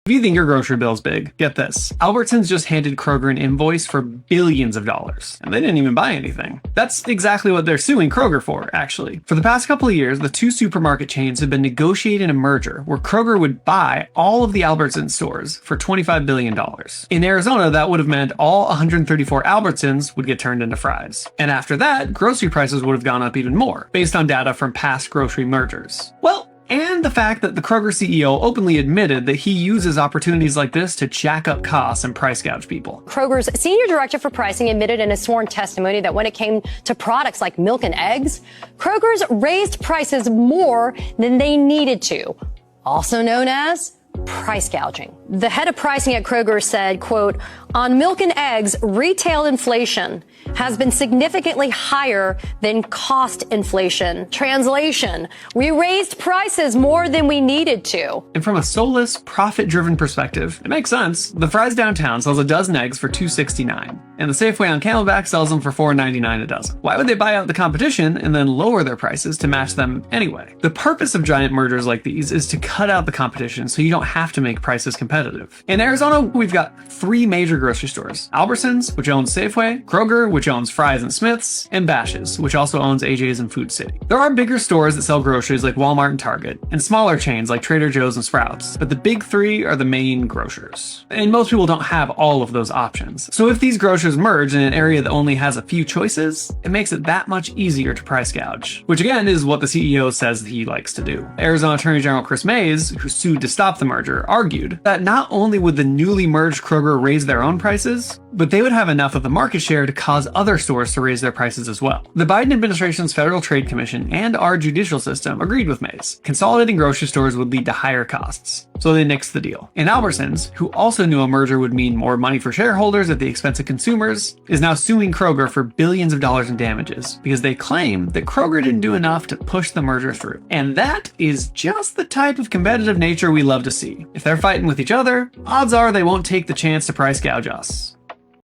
If you think your grocery bill's big, get this. Albertsons just handed Kroger an invoice for billions of dollars, and they didn't even buy anything. That's exactly what they're suing Kroger for, actually. For the past couple of years, the two supermarket chains have been negotiating a merger where Kroger would buy all of the Albertsons stores for $25 billion. In Arizona, that would have meant all 134 Albertsons would get turned into Fry's. And after that, grocery prices would have gone up even more, based on data from past grocery mergers. Well, and the fact that the Kroger CEO openly admitted that he uses opportunities like this to jack up costs and price gouge people. Kroger's senior director for pricing admitted in a sworn testimony that when it came to products like milk and eggs, Kroger's raised prices more than they needed to, also known as price gouging. The head of pricing at Kroger said, quote, on milk and eggs, retail inflation has been significantly higher than cost inflation. Translation, we raised prices more than we needed to. And from a soulless, profit-driven perspective, it makes sense. The Fry's downtown sells a dozen eggs for $2.69, and the Safeway on Camelback sells them for $4.99 a dozen. Why would they buy out the competition and then lower their prices to match them anyway? The purpose of giant mergers like these is to cut out the competition so you don't have to make prices competitive. In Arizona, we've got three major grocery stores: Albertsons, which owns Safeway; Kroger, which owns Fry's and Smith's; and Bash's', which also owns AJ's and Food City. There are bigger stores that sell groceries like Walmart and Target, and smaller chains like Trader Joe's and Sprouts, but the big three are the main grocers. And most people don't have all of those options. So if these grocers merge in an area that only has a few choices, it makes it that much easier to price gouge, which again is what the CEO says that he likes to do. Arizona Attorney General Chris Mays, who sued to stop the merger, argued that not only would the newly merged Kroger raise their own prices, but they would have enough of the market share to cause other stores to raise their prices as well. The Biden administration's Federal Trade Commission and our judicial system agreed with Mays. Consolidating grocery stores would lead to higher costs, so they nixed the deal. And Albertsons, who also knew a merger would mean more money for shareholders at the expense of consumers, is now suing Kroger for billions of dollars in damages because they claim that Kroger didn't do enough to push the merger through. And that is just the type of competitive nature we love to see. If they're fighting with each other, odds are they won't take the chance to price gouge us.